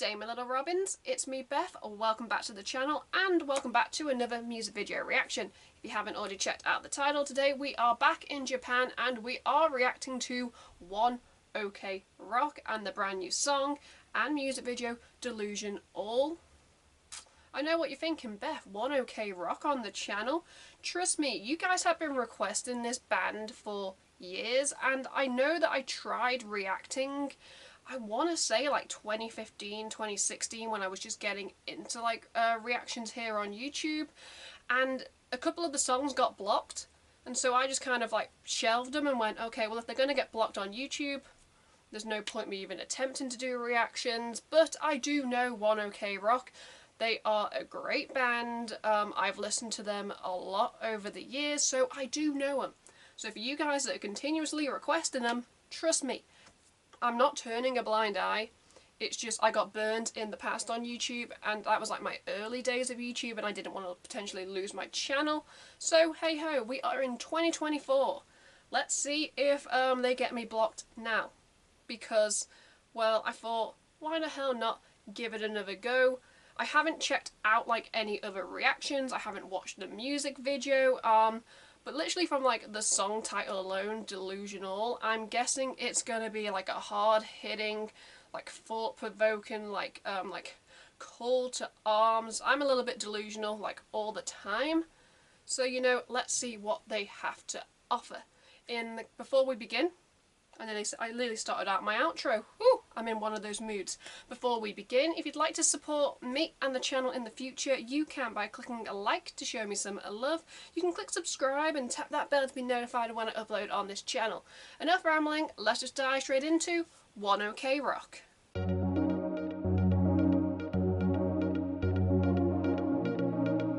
day, my little robins. It's me, Beth. Welcome back to the channel and welcome back to another music video reaction. If you haven't already checked out the title, today we are back in Japan and we are reacting to One OK Rock and the brand new song and music video Delusion All. I know what you're thinking, Beth, One OK Rock on the channel? Trust me, you guys have been requesting this band for years, and I know that I tried reacting, I want to say like 2015, 2016, when I was just getting into like reactions here on YouTube, and a couple of the songs got blocked, and so I just kind of like shelved them and went, okay, well if they're going to get blocked on YouTube, there's no point me even attempting to do reactions. But I do know One OK Rock. They are a great band. I've listened to them a lot over the years, so I do know them. So for you guys that are continuously requesting them, trust me, I'm not turning a blind eye. It's just I got burned in the past on YouTube, and that was like my early days of YouTube, and I didn't want to potentially lose my channel. So hey ho, we are in 2024. Let's see if they get me blocked now. Because, well, I thought, why the hell not give it another go? I haven't checked out like any other reactions. I haven't watched the music video. But literally from like the song title alone, Delusional, I'm guessing it's gonna be like a hard-hitting, like thought-provoking, like call to arms. I'm a little bit delusional like all the time. So, you know, let's see what they have to offer. Before we begin, and then I literally started out my outro. Woo! I'm in one of those moods. Before we begin, if you'd like to support me and the channel in the future, you can by clicking a like to show me some love. You can click subscribe and tap that bell to be notified when I upload on this channel. Enough rambling, let's just dive straight into One OK Rock.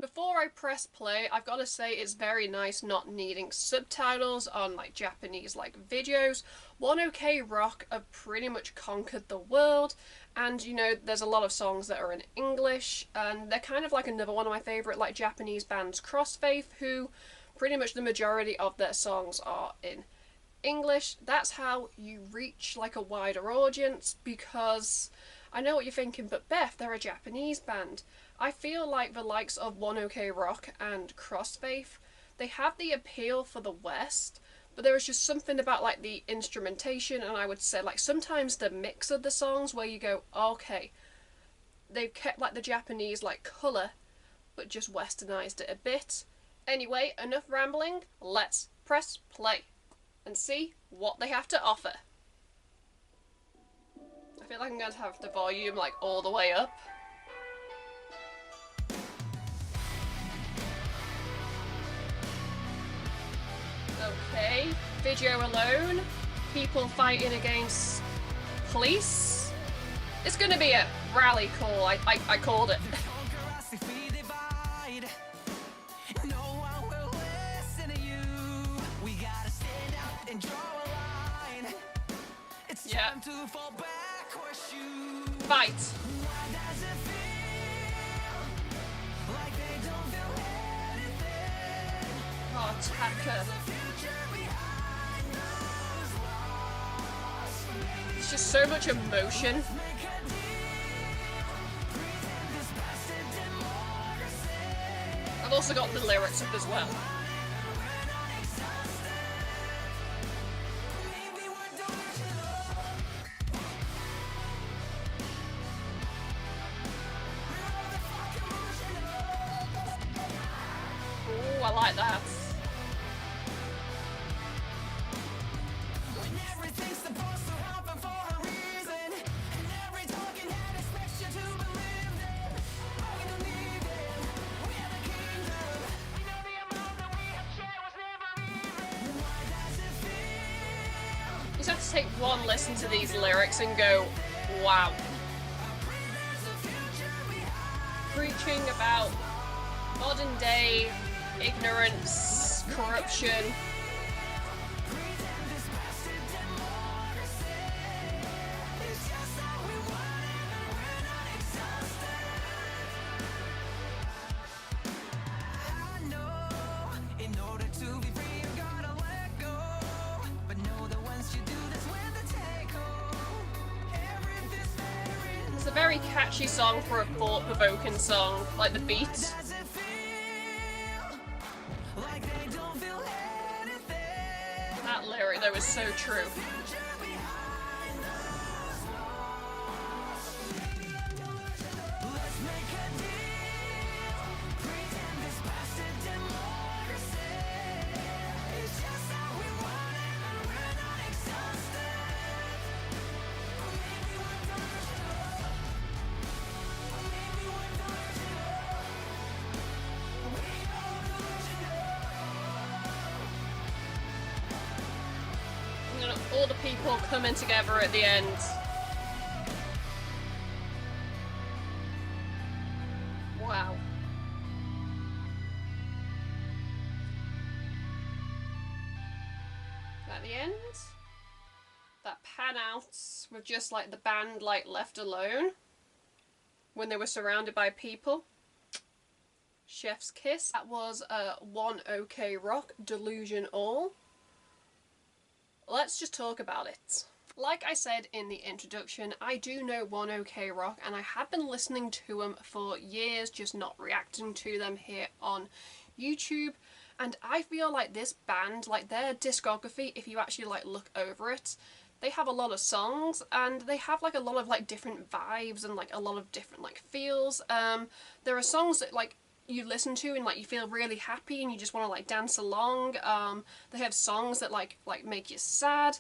Before I press play, I've got to say it's very nice not needing subtitles on like Japanese like videos. One OK Rock have pretty much conquered the world, and you know there's a lot of songs that are in English, and they're kind of like another one of my favourite like Japanese bands, Crossfaith, who pretty much the majority of their songs are in English. That's how you reach like a wider audience, because I know what you're thinking, but Beth, they're a Japanese band. I feel like the likes of One OK Rock and Crossfaith, they have the appeal for the West, but there is just something about like the instrumentation, and I would say like sometimes the mix of the songs where you go, okay, they've kept like the Japanese like colour, but just westernized it a bit. Anyway, enough rambling, let's press play and see what they have to offer. I feel like I'm going to have the volume like all the way up. Okay, video alone, people fighting against police. It's gonna be a rally call, I called it. Yeah. Fight. Oh, Taka. It's just so much emotion. I've also got the lyrics up as well. Ooh, I like that. You just have to take one listen to these lyrics and go, wow. Preaching about modern day ignorance, corruption. It's a very very catchy song for a thought-provoking song, like the beat. That lyric though is so true. All the people coming together at the end. Wow. At the end, that pan out with just like the band like left alone when they were surrounded by people. Chef's kiss. That was One OK Rock, Delusion All. Let's just talk about it. Like I said in the introduction, I do know One OK Rock and I have been listening to them for years, just not reacting to them here on YouTube. And I feel like this band, like their discography, if you actually like look over it, they have a lot of songs and they have like a lot of like different vibes and like a lot of different like feels. There are songs that like you listen to and like you feel really happy and you just want to like dance along. They have songs that like make you sad,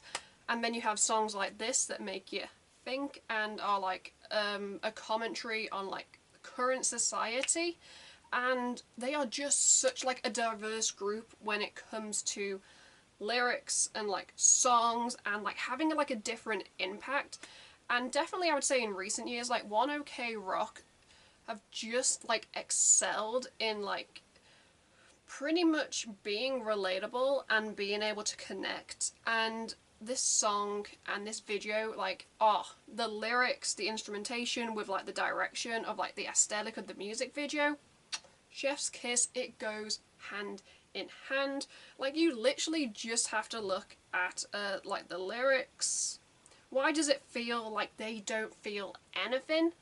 and then you have songs like this that make you think and are like a commentary on like current society. And they are just such like a diverse group when it comes to lyrics and like songs and like having like a different impact. And definitely I would say in recent years like One OK Rock have just like excelled in like pretty much being relatable and being able to connect. And this song and this video, like, oh, the lyrics, the instrumentation with like the direction of like the aesthetic of the music video, chef's kiss. It goes hand in hand. Like, you literally just have to look at like the lyrics. Why does it feel like they don't feel anything?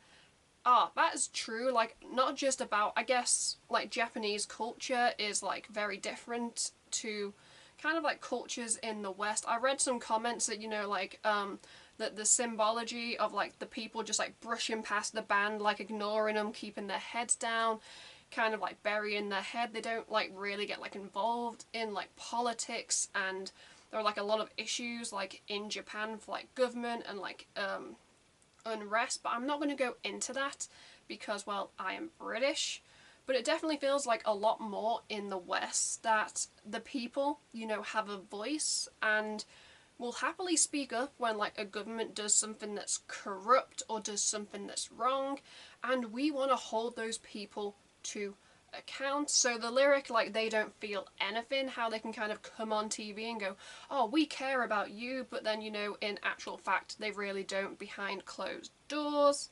Ah, that is true. Like, not just about, I guess, like Japanese culture is like very different to kind of like cultures in the West. I read some comments that, you know, like that the symbology of like the people just like brushing past the band, like ignoring them, keeping their heads down, kind of like burying their head. They don't like really get like involved in like politics, and there are like a lot of issues like in Japan for like government and like unrest, but I'm not going to go into that because, well, I am British. But it definitely feels like a lot more in the West that the people, you know, have a voice and will happily speak up when like a government does something that's corrupt or does something that's wrong, and we want to hold those people to account. So the lyric, like, they don't feel anything, how they can kind of come on TV and go, oh, we care about you, but then, you know, in actual fact they really don't behind closed doors.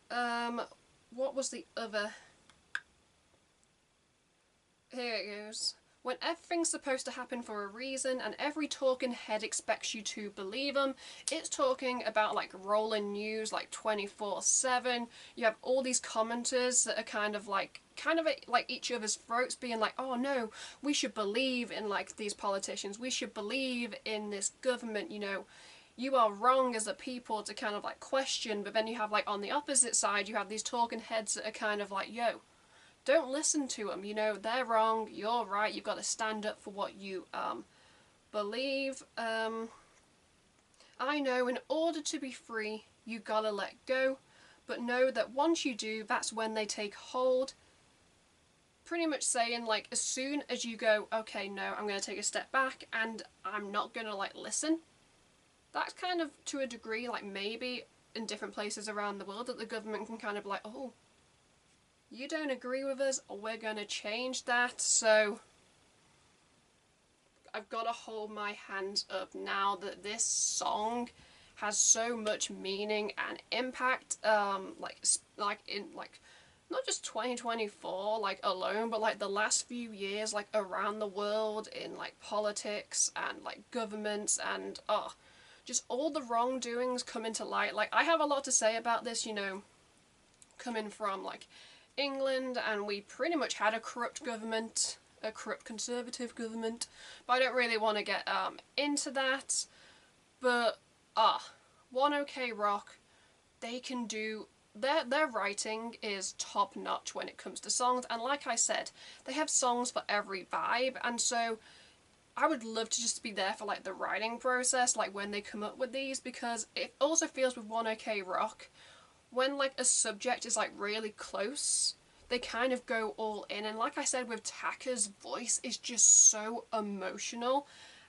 What was the other? Here it goes. When everything's supposed to happen for a reason and every talking head expects you to believe them. It's talking about like rolling news like 24/7. You have all these commenters that are kind of at like each other's throats, being like, oh no, we should believe in like these politicians, we should believe in this government, you know, you are wrong as a people to kind of like question. But then you have like on the opposite side, you have these talking heads that are kind of like, yo, don't listen to them, you know, they're wrong, you're right, you've got to stand up for what you believe. I know in order to be free, you gotta let go, but know that once you do, that's when they take hold. Pretty much saying like, as soon as you go, okay, no, I'm gonna take a step back and I'm not gonna like listen, that's kind of to a degree like maybe in different places around the world that the government can kind of like, oh, you don't agree with us, we're gonna change that. So I've got to hold my hands up now that this song has so much meaning and impact, like in like not just 2024 like alone, but like the last few years, like around the world in like politics and like governments, and just all the wrongdoings come into light. Like, I have a lot to say about this, you know, coming from like England, and we pretty much had a corrupt government, a corrupt conservative government, but I don't really want to get into that. But One OK Rock, they can do, their writing is top notch when it comes to songs, and like I said, they have songs for every vibe, and so I would love to just be there for like the writing process, like when they come up with these, because it also feels with One OK Rock, when like a subject is like really close, they kind of go all in, and like I said, with Taka's voice is just so emotional,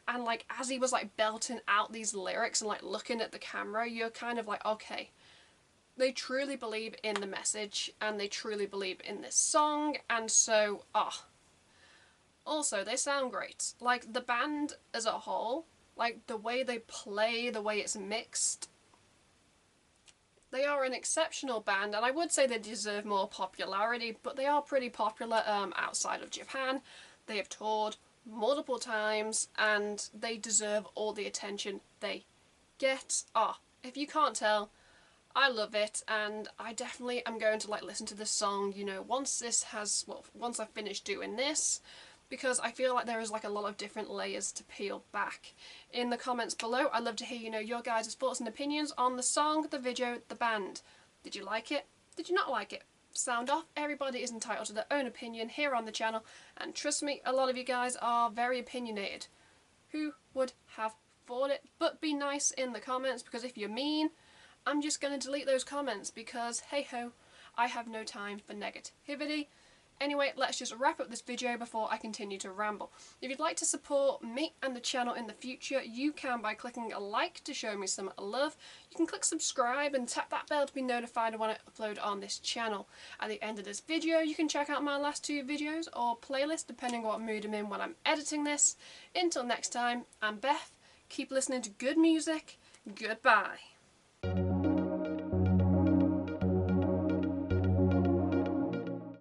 and like as he was like belting out these lyrics and like looking at the camera, you're kind of like, okay, they truly believe in the message and they truly believe in this song, and so also they sound great. Like the band as a whole, like the way they play, the way it's mixed, they are an exceptional band, and I would say they deserve more popularity, but they are pretty popular outside of Japan. They have toured multiple times and they deserve all the attention they get. If you can't tell, I love it, and I definitely am going to like listen to this song, you know, once I finish doing this, because I feel like there is like a lot of different layers to peel back. In the comments below, I'd love to hear, you know, your guys' thoughts and opinions on the song, the video, the band. Did you like it? Did you not like it? Sound off. Everybody is entitled to their own opinion here on the channel, and trust me, a lot of you guys are very opinionated. Who would have thought it? But be nice in the comments, because if you're mean, I'm just going to delete those comments, because hey ho, I have no time for negativity. Anyway, let's just wrap up this video before I continue to ramble. If you'd like to support me and the channel in the future, you can by clicking a like to show me some love. You can click subscribe and tap that bell to be notified when I upload on this channel. At the end of this video, you can check out my last 2 videos or playlist, depending on what mood I'm in when I'm editing this. Until next time, I'm Beth. Keep listening to good music. Goodbye.